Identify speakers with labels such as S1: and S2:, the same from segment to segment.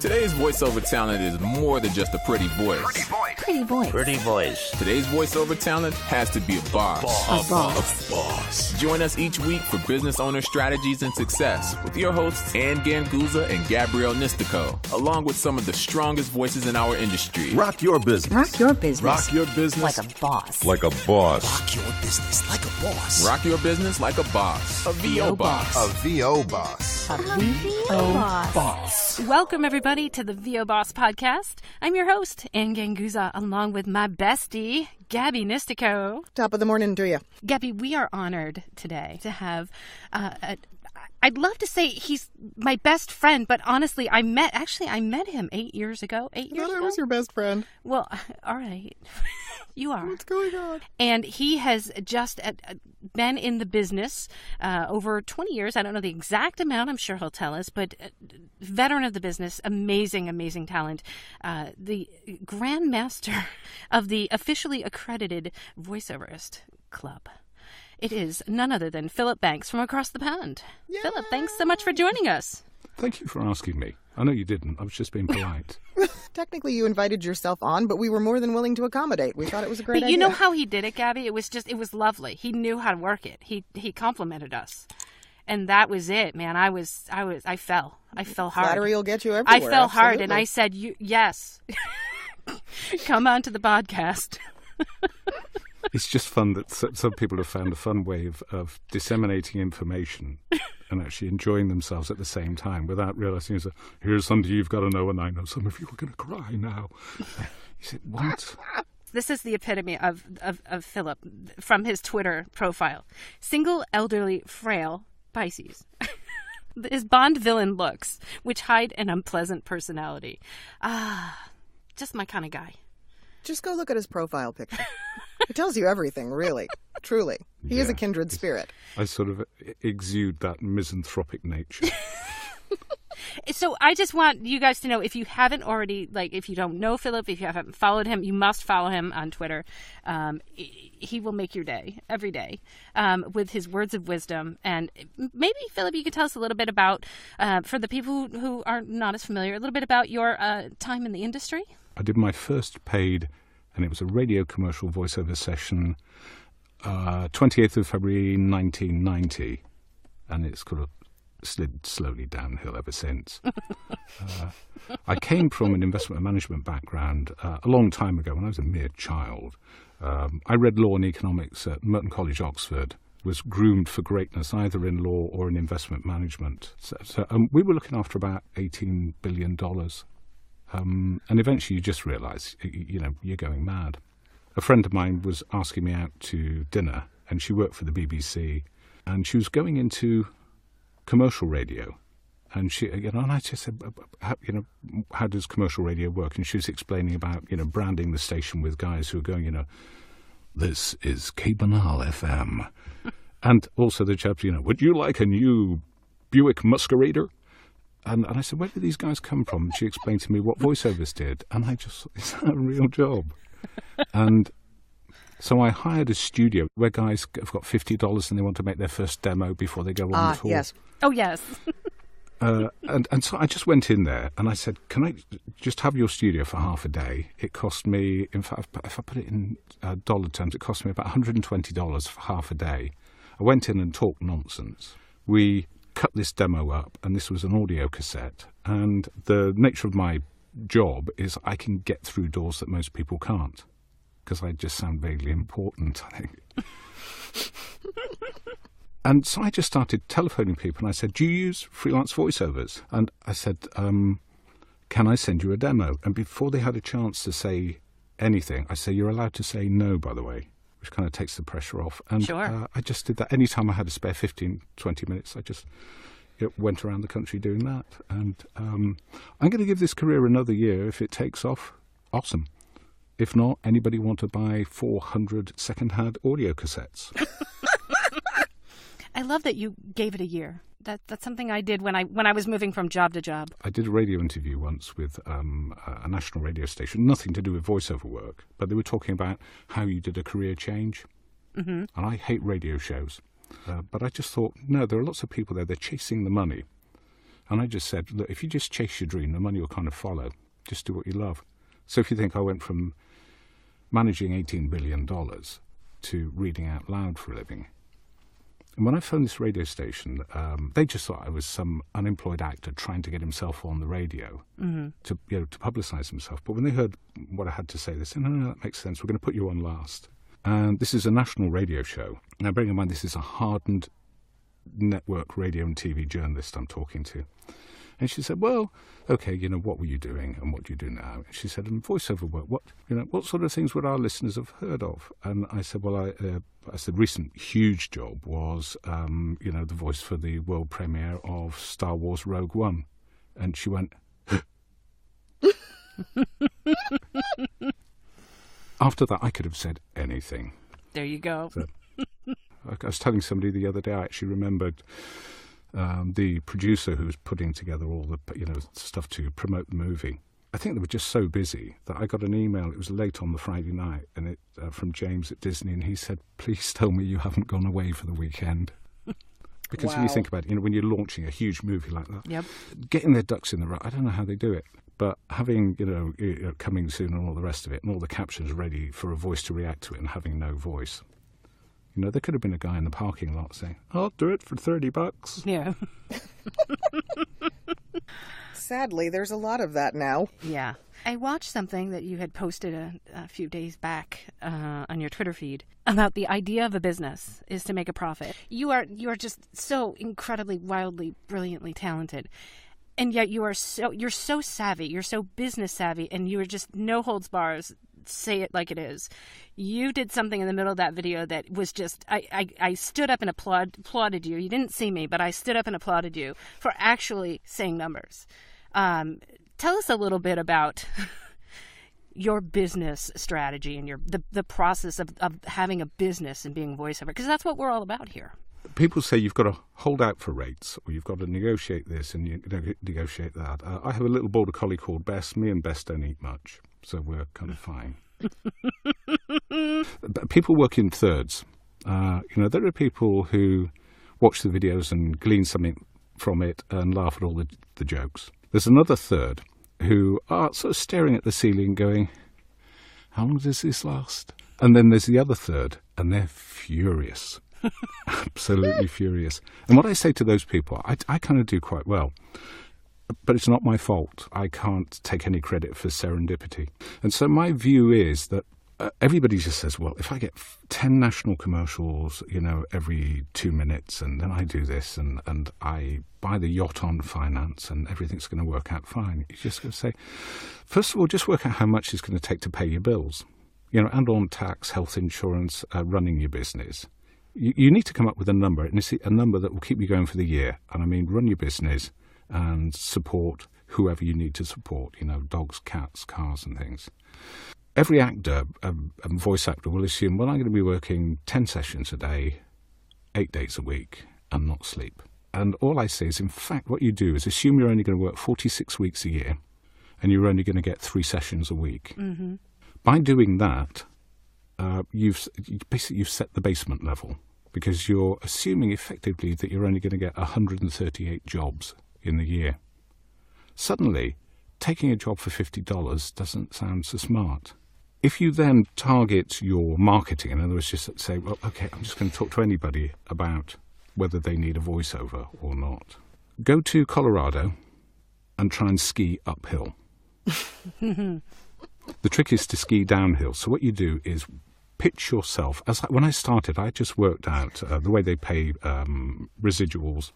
S1: Today's voiceover talent is more than just a pretty voice.
S2: Pretty voice.
S1: Today's voiceover talent has to be a boss.
S2: A boss.
S1: Join us each week for business owner strategies and success with your hosts Ann Ganguzza and Gabrielle Nistico, along with some of the strongest voices in our industry.
S3: Rock your business.
S2: Rock your business.
S3: Rock your business.
S2: Like a boss.
S3: Like a boss.
S4: Rock your business like a boss.
S1: Rock your business like a boss. A VO boss.
S3: A VO boss.
S2: A VO boss.
S5: Welcome, everybody, to the VO Boss podcast. I'm your host, Ann Ganguzza, along with my bestie, Gabby Nistico.
S6: Top of the morning to you.
S5: Gabby, we are honored today to have I'd love to say he's my best friend, but honestly, I met him 8 years ago.
S6: I thought I was your best friend.
S5: Well, all right. You are.
S6: What's going on?
S5: And he has just been in the business over 20 years. I don't know the exact amount. I'm sure he'll tell us. But veteran of the business, amazing, amazing talent. The Grand Master of the Officially Accredited Voiceoverist Club. It is none other than Philip Banks from across the pond. Yay! Philip, thanks so much for joining us.
S7: Thank you for asking me. I know you didn't. I was just being polite.
S6: Technically, you invited yourself on, but we were more than willing to accommodate. We thought it was a great idea.
S5: But you know how he did it, Gabby? It was lovely. He knew how to work it. He complimented us. And that was it, man. I fell hard.
S6: Flattery will get you everywhere.
S5: I fell hard,
S6: absolutely.
S5: and I said, yes. Come on to the podcast.
S7: It's just fun that some people have found a fun way of disseminating information and actually enjoying themselves at the same time without realizing, here's something you've got to know, and I know some of you are going to cry now. You said, what?
S5: This is the epitome of Philip from his Twitter profile. Single, elderly, frail, Pisces. His Bond villain looks, which hide an unpleasant personality. Just my kind of guy.
S6: Just go look at his profile picture. It tells you everything, really. Truly. He is a kindred spirit.
S7: I sort of exude that misanthropic nature.
S5: So I just want you guys to know, if you haven't already, if you don't know Philip, if you haven't followed him, you must follow him on Twitter. He will make your day, every day, with his words of wisdom. And maybe, Philip, you could tell us a little bit about, for the people who are not as familiar, a little bit about your time in the industry.
S7: I did my first paid, and it was a radio commercial voiceover session, 28th of February 1990, and it's kind of slid slowly downhill ever since. I came from an investment management background a long time ago when I was a mere child. I read law and economics at Merton College, Oxford, was groomed for greatness either in law or in investment management. So we were looking after about $18 billion. And eventually you just realise, you're going mad. A friend of mine was asking me out to dinner, and she worked for the BBC, and she was going into commercial radio. And and I just said, how does commercial radio work? And she was explaining about, branding the station with guys who are going, this is K-Banal FM. And also the chaps, would you like a new Buick Muscarator? And I said, where did these guys come from? And she explained to me what voiceovers did. And I just thought, is that a real job? And so I hired a studio where guys have got $50 and they want to make their first demo before they go on the tour.
S6: Yes.
S5: Oh, yes.
S7: And so I just went in there and I said, can I just have your studio for half a day? It cost me, in fact, if I put it in dollar terms, it cost me about $120 for half a day. I went in and talked nonsense. We cut this demo up, and this was an audio cassette, and the nature of my job is I can get through doors that most people can't, because I just sound vaguely important, I think. And so I just started telephoning people, and I said, do you use freelance voiceovers? And I said, can I send you a demo? And before they had a chance to say anything, I say, you're allowed to say no, by the way, which kind of takes the pressure off. And
S5: sure.
S7: I just did that. Anytime I had a spare 15, 20 minutes, I just went around the country doing that. And I'm going to give this career another year. If it takes off, awesome. If not, anybody want to buy 400 second-hand audio cassettes?
S5: I love that you gave it a year. That's something I did when I was moving from job to job.
S7: I did a radio interview once with a national radio station, nothing to do with voiceover work, but they were talking about how you did a career change. Mm-hmm. And I hate radio shows. But I just thought, no, there are lots of people there, they're chasing the money. And I just said, look, if you just chase your dream, the money will kind of follow. Just do what you love. So if you think I went from managing $18 billion to reading out loud for a living. And when I phoned this radio station, they just thought I was some unemployed actor trying to get himself on the radio to publicise himself. But when they heard what I had to say, they said, no, that makes sense. We're going to put you on last. And this is a national radio show. Now, bearing in mind, this is a hardened network radio and TV journalist I'm talking to. And she said, well, okay, what were you doing and what do you do now? And she said, voiceover work, what sort of things would our listeners have heard of? And I said, well, I said, recent huge job was, the voice for the world premiere of Star Wars Rogue One. And she went, after that, I could have said anything.
S5: There you go.
S7: So, I was telling somebody the other day, I actually remembered the producer who was putting together all the stuff to promote the movie. I think they were just so busy that I got an email. It was late on the Friday night, and it from James at Disney, and he said, "Please tell me you haven't gone away for the weekend." Because when you think about it, when you're launching a huge movie like that, getting their ducks in the row, I don't know how they do it. But having, coming soon and all the rest of it, and all the captions ready for a voice to react to it, and having no voice. There could have been a guy in the parking lot saying, I'll do it for $30.
S5: Yeah.
S6: Sadly, there's a lot of that now.
S5: Yeah. I watched something that you had posted a few days back on your Twitter feed about the idea of a business is to make a profit. You are just so incredibly, wildly, brilliantly talented. And yet you're so savvy, you're so business savvy, and you are just no holds bars, say it like it is. You did something in the middle of that video that was just, I stood up and applauded you. You didn't see me, but I stood up and applauded you for actually saying numbers. Tell us a little bit about your business strategy and the process of having a business and being voiceover, because that's what we're all about here.
S7: People say you've got to hold out for rates, or you've got to negotiate this and you negotiate that. I have a little border collie called Bess. Me and Bess don't eat much, so we're kind of fine. But people work in thirds. There are people who watch the videos and glean something from it and laugh at all the jokes. There's another third who are sort of staring at the ceiling going, how long does this last? And then there's the other third, and they're furious. Absolutely furious. And what I say to those people, I kind of do quite well. But it's not my fault. I can't take any credit for serendipity. And so my view is that everybody just says, well, if I get 10 national commercials, every 2 minutes, and then I do this, and I buy the yacht on finance, and everything's going to work out fine. You just got to say, first of all, just work out how much it's going to take to pay your bills, and on tax, health insurance, running your business. You need to come up with a number, and it's a number that will keep you going for the year. And I mean, run your business and support whoever you need to support, dogs, cats, cars and things. Every actor, a voice actor, will assume, well, I'm going to be working 10 sessions a day, 8 days a week, and not sleep. And all I say is, in fact, what you do is assume you're only going to work 46 weeks a year, and you're only going to get 3 sessions a week. Mm-hmm. By doing that, you've set the basement level, because you're assuming effectively that you're only going to get 138 jobs in the year. Suddenly, taking a job for $50 doesn't sound so smart. If you then target your marketing, in other words, just say, well, okay, I'm just going to talk to anybody about whether they need a voiceover or not. Go to Colorado and try and ski uphill. The trick is to ski downhill. So what you do is pitch yourself. When I started, I just worked out the way they pay residuals,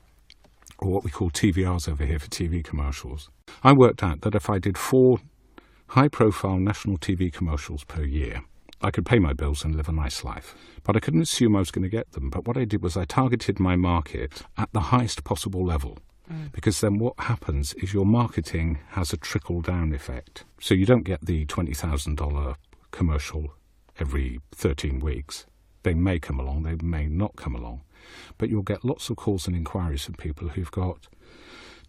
S7: or what we call TVRs over here for TV commercials. I worked out that if I did 4 high-profile national TV commercials per year, I could pay my bills and live a nice life. But I couldn't assume I was going to get them. But what I did was I targeted my market at the highest possible level. Because then what happens is your marketing has a trickle-down effect. So you don't get the $20,000 commercial every 13 weeks. They may come along, they may not come along. But you'll get lots of calls and inquiries from people who've got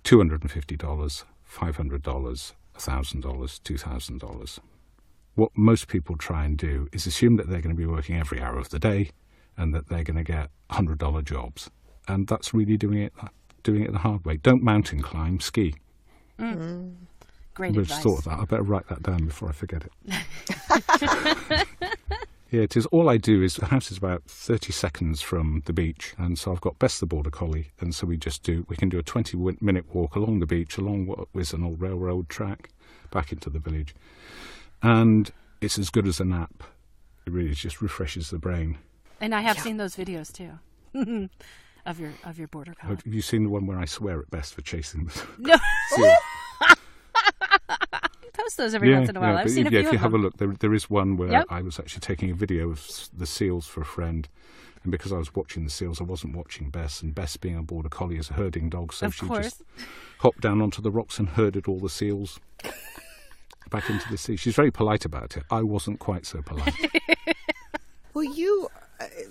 S7: $250, $500, $1,000, $2,000. What most people try and do is assume that they're going to be working every hour of the day and that they're going to get $100 jobs. And that's really doing it doing it the hard way. Don't mountain climb, ski.
S5: Great
S7: I
S5: advice.
S7: just thought of that. I better write that down before I forget it. Yeah, it is. All I do is, the house is about 30 seconds from the beach, and so I've got Bess the Border Collie, and so we can do a 20-minute walk along the beach, along what was an old railroad track, back into the village. And it's as good as a nap. It really just refreshes the brain.
S5: And I have seen those videos too. of your border collie.
S7: Have you seen the one where I swear at Bess for chasing the
S5: No.
S7: seal?
S5: You post those every once in a while. I've seen a few
S7: if you
S5: of
S7: have
S5: them.
S7: a look, there is one where
S5: Yep.
S7: I was actually taking a video of the seals for a friend, and because I was watching the seals, I wasn't watching Bess, and Bess, being a border collie, is a herding dog, so
S5: Of
S7: she
S5: course.
S7: just hopped down onto the rocks and herded all the seals back into the sea. She's very polite about it. I wasn't quite so polite.
S6: Well, you,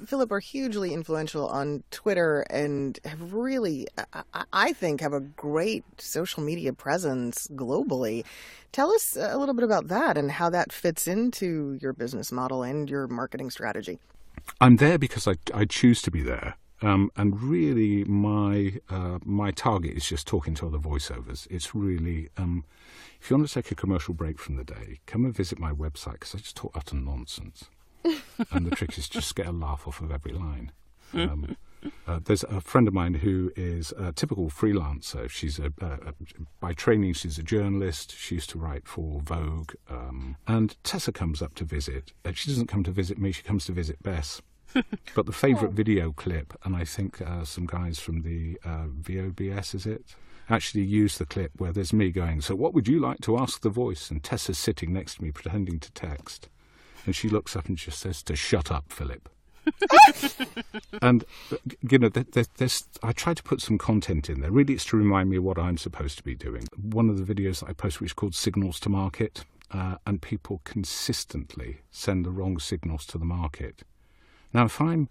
S6: Philip, are hugely influential on Twitter and have really, I think, have a great social media presence globally. Tell us a little bit about that and how that fits into your business model and your marketing strategy.
S7: I'm there because I choose to be there. And really, my target is just talking to other voiceovers. It's really, if you want to take a commercial break from the day, come and visit my website, because I just talk utter nonsense. And the trick is just get a laugh off of every line. There's a friend of mine who is a typical freelancer. She's by training, she's a journalist. She used to write for Vogue. And Tessa comes up to visit. She doesn't come to visit me, she comes to visit Bess. But the favourite video clip, and I think some guys from the VOBS, is it? Actually used the clip where there's me going, so what would you like to ask the voice? And Tessa's sitting next to me pretending to text. And she looks up and just says to shut up, Philip. And, you know, I try to put some content in there. Really, it's to remind me of what I'm supposed to be doing. One of the videos that I post, which is called Signals to Market, and people consistently send the wrong signals to the market. Now, if I'm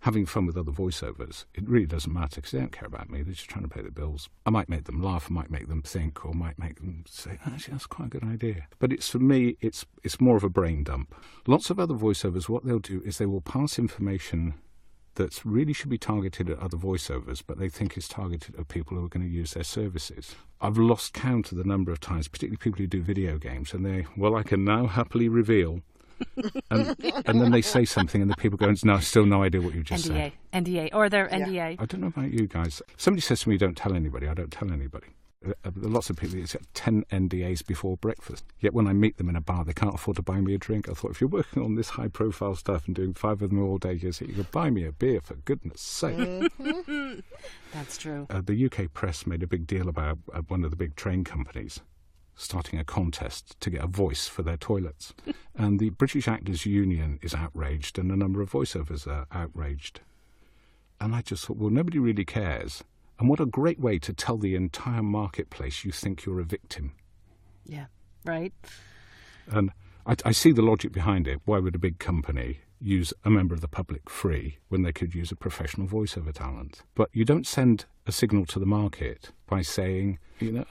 S7: having fun with other voiceovers, it really doesn't matter, because they don't care about me. They're just trying to pay the bills. I might make them laugh, I might make them think, or might make them say, actually, that's quite a good idea. But it's, for me, it's more of a brain dump. Lots of other voiceovers, what they'll do is they will pass information that really should be targeted at other voiceovers, but they think is targeted at people who are going to use their services. I've lost count of the number of times, particularly people who do video games, and I can now happily reveal... and then they say something and the people go, no, still no idea what you just said.
S5: NDA, or their NDA.
S7: I don't know about you guys. Somebody says to me, don't tell anybody. I don't tell anybody. Lots of people, it's 10 NDAs before breakfast. Yet when I meet them in a bar, they can't afford to buy me a drink. I thought, if you're working on this high-profile stuff and doing 5 of them all day, you could buy me a beer, for goodness sake.
S5: Mm-hmm. That's true.
S7: The UK press made a big deal about one of the big train companies starting a contest to get a voice for their toilets. And the British Actors Union is outraged, and a number of voiceovers are outraged. And I just thought, well, nobody really cares. And what a great way to tell the entire marketplace you think you're a victim.
S5: Yeah, right.
S7: And I see the logic behind it. Why would a big company use a member of the public free when they could use a professional voiceover talent? But you don't send a signal to the market by saying,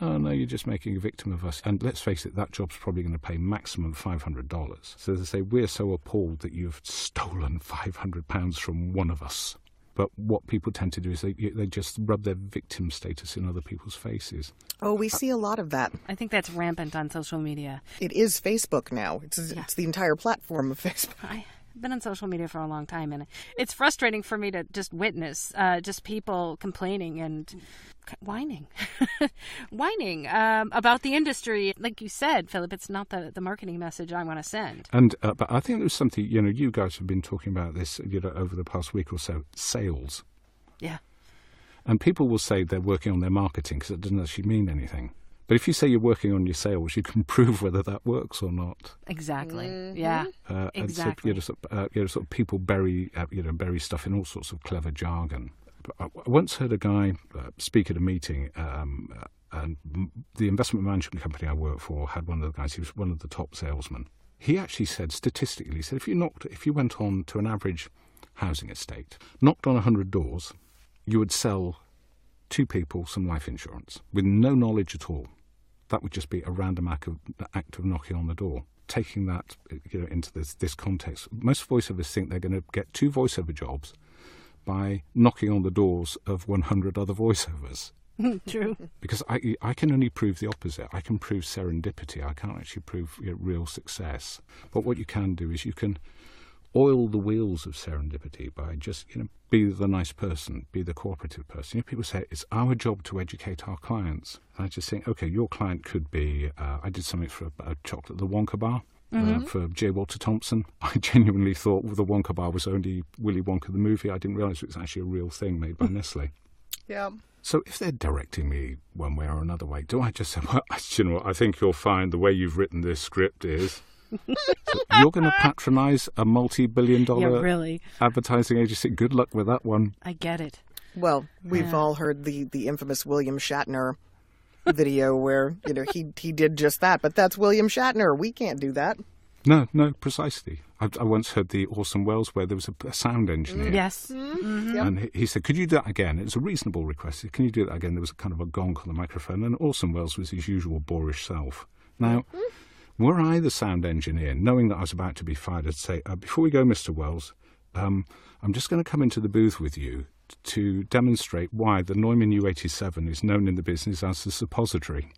S7: oh no, you're just making a victim of us. And let's face it, that job's probably going to pay maximum $500. So they say, we're so appalled that you've stolen £500 from one of us. But what people tend to do is they just rub their victim status in other people's faces.
S6: Oh, we see a lot of that.
S5: I think that's rampant on social media.
S6: It is Facebook now. It's the entire platform of Facebook.
S5: I've been on social media for a long time, and it's frustrating for me to just witness just people complaining and whining about the industry. Like you said, Philip, it's not the marketing message I want to send.
S7: And but I think there's something, you guys have been talking about this, over the past week or so, sales.
S5: Yeah.
S7: And people will say they're working on their marketing because it doesn't actually mean anything. But if you say you're working on your sales, you can prove whether that works or not.
S5: Exactly.
S6: Mm-hmm.
S5: Yeah. Exactly.
S7: And so, sort of people bury stuff in all sorts of clever jargon. I once heard a guy speak at a meeting, and the investment management company I work for had one of the guys. He was one of the top salesmen. He actually said, statistically, he said if you went on to an average housing estate, knocked on 100 doors, you would sell 2 people some life insurance with no knowledge at all. That would just be a random act of knocking on the door. Taking that into this context, most voiceovers think they're going to get 2 voiceover jobs, by knocking on the doors of 100 other voiceovers.
S5: True.
S7: Because I can only prove the opposite. I can prove serendipity. I can't actually prove real success. But what you can do is you can oil the wheels of serendipity by just, be the nice person, be the cooperative person. People say it's our job to educate our clients. And I just think, okay, your client could be, I did something for a chocolate, the Wonka bar. For J. Walter Thompson. I genuinely thought the Wonka bar was only Willy Wonka the movie. I didn't realise it was actually a real thing made by Nestle.
S6: Yeah.
S7: So if they're directing me one way or another way, do I just say, well, I think you'll find the way you've written this script is... So you're going to patronise a multi-billion-dollar advertising agency? Good luck with that one.
S5: I get it.
S6: Well, we've all heard the infamous William Shatner video where, he did just that. But that's William Shatner. We can't do that.
S7: No, precisely. I once heard the Orson Welles where there was a sound engineer.
S5: Yes. Mm-hmm.
S7: And he said, could you do that again? It was a reasonable request. Can you do that again? There was a kind of a gong on the microphone. And Orson Welles was his usual boorish self. Now, were I the sound engineer, knowing that I was about to be fired, I'd say, before we go, Mr. Wells, I'm just going to come into the booth with you to demonstrate why the Neumann U87 is known in the business as the suppository.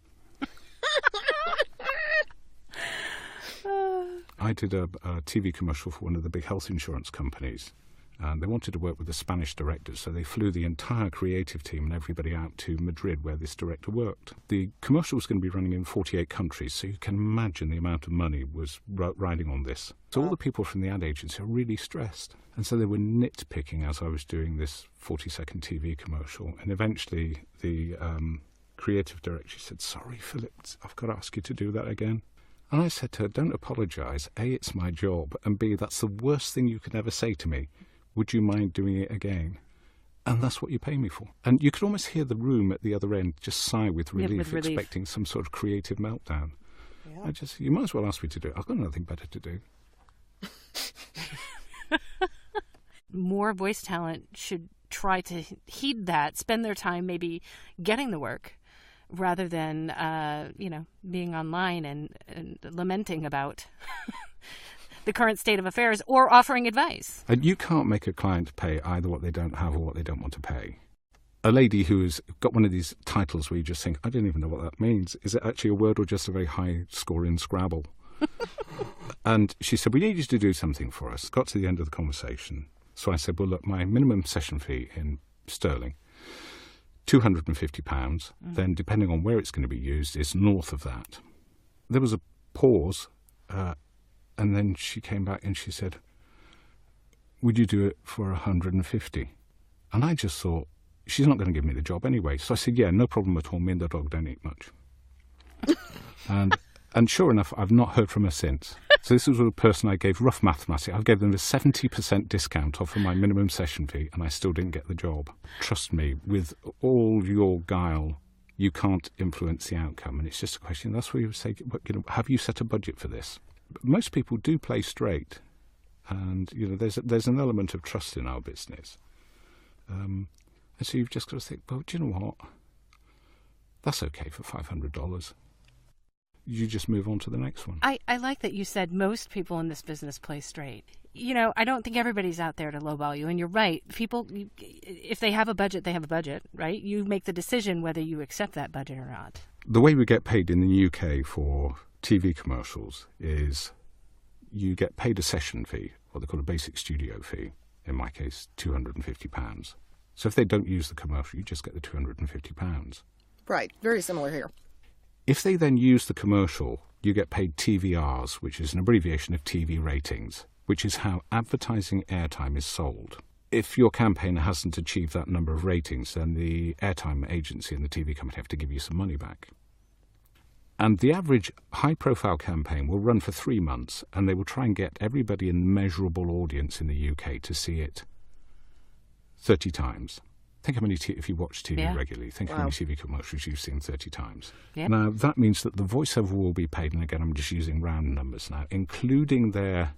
S7: I did a TV commercial for one of the big health insurance companies, and they wanted to work with a Spanish director, so they flew the entire creative team and everybody out to Madrid where this director worked. The commercial was going to be running in 48 countries, so you can imagine the amount of money was riding on this. So all the people from the ad agency are really stressed, and so they were nitpicking as I was doing this 40-second TV commercial, and eventually the creative director said, sorry, Philip, I've got to ask you to do that again. And I said to her, don't apologise. A, it's my job, and B, that's the worst thing you could ever say to me. Would you mind doing it again? And that's what you pay me for. And you could almost hear the room at the other end just sigh with relief, expecting some sort of creative meltdown. Yeah. You might as well ask me to do it. I've got nothing better to do.
S5: More voice talent should try to heed that, spend their time maybe getting the work, rather than, being online and lamenting about the current state of affairs or offering advice.
S7: And you can't make a client pay either what they don't have or what they don't want to pay. A lady who's got one of these titles where you just think, I don't even know what that means. Is it actually a word or just a very high score in Scrabble? And she said, we need you to do something for us. Got to the end of the conversation. So I said, well, look, my minimum session fee in sterling, £250, then depending on where it's going to be used, is north of that. There was a pause, and then she came back and she said, would you do it for 150? And I just thought, she's not going to give me the job anyway. So I said, yeah, no problem at all. Me and the dog don't eat much. And sure enough, I've not heard from her since. So this was a person I gave rough mathematics. I gave them a 70% discount off of my minimum session fee, and I still didn't get the job. Trust me, with all your guile, you can't influence the outcome. And it's just a question. That's where you say, have you set a budget for this? But most people do play straight. And, there's an element of trust in our business. And so you've just got to think, well, do you know what? That's okay for $500. You just move on to the next one.
S5: I like that you said most people in this business play straight. I don't think everybody's out there to lowball you. And you're right. People, if they have a budget, they have a budget, right? You make the decision whether you accept that budget or not.
S7: The way we get paid in the UK for TV commercials is you get paid a session fee, what they call a basic studio fee, in my case, £250. So if they don't use the commercial, you just get the £250.
S6: Right. Very similar here.
S7: If they then use the commercial, you get paid TVRs, which is an abbreviation of TV ratings, which is how advertising airtime is sold. If your campaign hasn't achieved that number of ratings, then the airtime agency and the TV company have to give you some money back. And the average high-profile campaign will run for 3 months, and they will try and get everybody in the measurable audience in the UK to see it 30 times. Think how many, if you watch TV regularly, think how many TV commercials you've seen 30 times. Yep. Now, that means that the voiceover will be paid, and again, I'm just using round numbers now, including their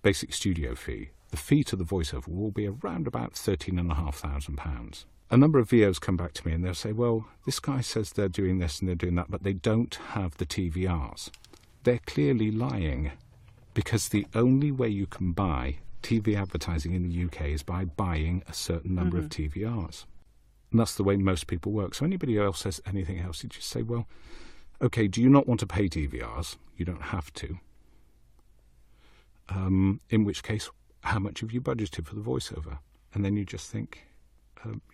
S7: basic studio fee. The fee to the voiceover will be around about £13,500. A number of VOs come back to me and they'll say, well, this guy says they're doing this and they're doing that, but they don't have the TVRs. They're clearly lying, because the only way you can buy TV advertising in the UK is by buying a certain number of TVRs. And that's the way most people work. So anybody else says anything else, you just say, well, okay, do you not want to pay TVRs? You don't have to. In which case, how much have you budgeted for the voiceover? And then you just think,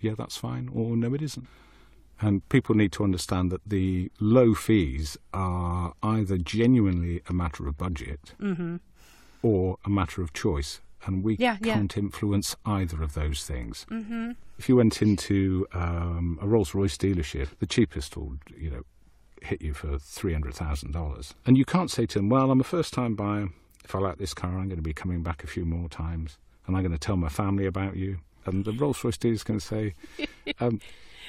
S7: yeah, that's fine, or no, it isn't. And people need to understand that the low fees are either genuinely a matter of budget or a matter of choice. And we can't influence either of those things. If you went into a Rolls-Royce dealership, the cheapest will, hit you for $300,000. And you can't say to them, well, I'm a first-time buyer. If I like this car, I'm going to be coming back a few more times. And I'm going to tell my family about you. And the Rolls-Royce dealer's going to say,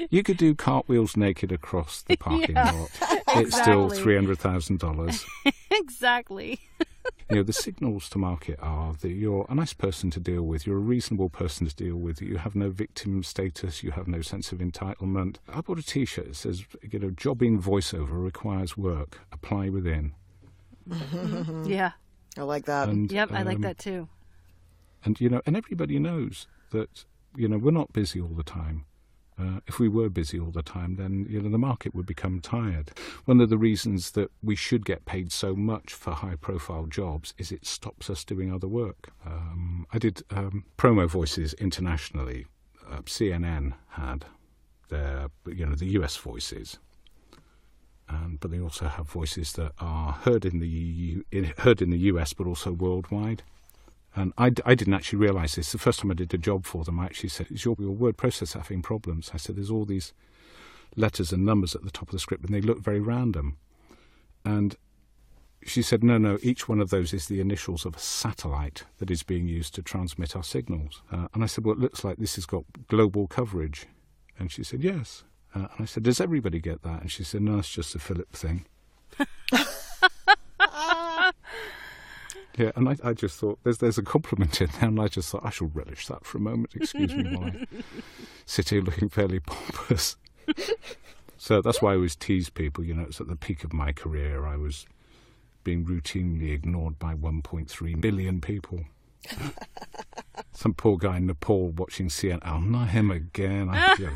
S7: you could do cartwheels naked across the parking lot. It's still $300,000.
S5: Exactly.
S7: The signals to market are that you're a nice person to deal with, you're a reasonable person to deal with, you have no victim status, you have no sense of entitlement. I bought a T-shirt that says, jobbing voiceover requires work, apply within.
S5: Yeah.
S6: I like that.
S7: And,
S5: I like that too.
S7: And, and everybody knows that, we're not busy all the time. If we were busy all the time, then the market would become tired. One of the reasons that we should get paid so much for high-profile jobs is it stops us doing other work. I did promo voices internationally. CNN had their, the US voices, but they also have voices that are heard in the US, but also worldwide. And I didn't actually realise this. The first time I did a job for them, I actually said, is your word processor having problems? I said, there's all these letters and numbers at the top of the script, and they look very random. And she said, no, each one of those is the initials of a satellite that is being used to transmit our signals. And I said, well, it looks like this has got global coverage. And she said, yes. And I said, does everybody get that? And she said, no, it's just a Philip thing. Yeah, and I just thought, there's a compliment in there, and I just thought, I shall relish that for a moment. Excuse me while I sit here looking fairly pompous. So that's why I always tease people, it's at the peak of my career. I was being routinely ignored by 1.3 billion people. Some poor guy in Nepal watching CNN. Oh, not him again. I feel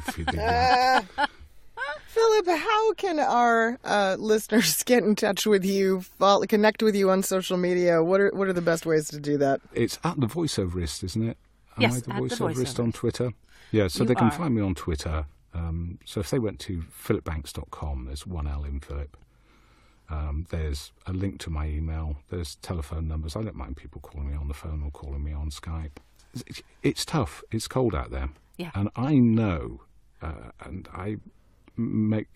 S6: Philip, how can our listeners get in touch with you, connect with you on social media? What are the best ways to do that?
S7: It's at The Voiceoverist, isn't it?
S5: Yes,
S7: Am I the
S5: at
S7: Voiceoverist
S5: The
S7: on Twitter? Yeah, so they can
S5: are.
S7: find me on Twitter. So if they went to philipbanks.com, there's one L in Philip. There's a link to my email. There's telephone numbers. I don't mind people calling me on the phone or calling me on Skype. It's tough. It's cold out there.
S5: Yeah.
S7: And I know, and I make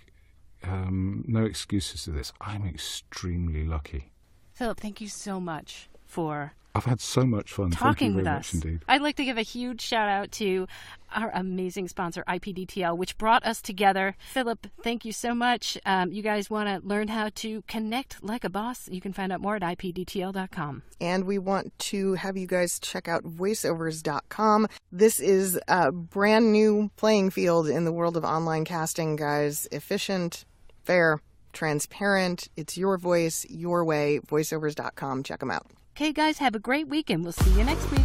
S7: no excuses to this, I'm extremely lucky.
S5: Philip, thank you so much for
S7: I've had so much fun.
S5: talking
S7: Thank you
S5: with
S7: very
S5: us.
S7: much indeed.
S5: I'd like to give a huge shout out to our amazing sponsor, IPDTL, which brought us together. Philip, thank you so much. You guys want to learn how to connect like a boss? You can find out more at IPDTL.com.
S6: And we want to have you guys check out voiceovers.com. This is a brand new playing field in the world of online casting, guys. Efficient, fair, transparent. It's your voice, your way. Voiceovers.com. Check them out.
S5: Okay, guys, have a great week, and we'll see you next week.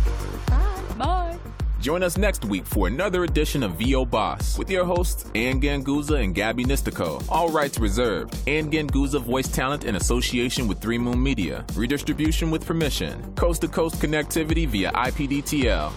S5: Bye. Bye.
S1: Join us next week for another edition of VO Boss with your hosts, Ann Ganguzza and Gabby Nistico. All rights reserved. Ann Ganguzza voice talent in association with 3 Moon Media. Redistribution with permission. Coast-to-coast connectivity via IPDTL.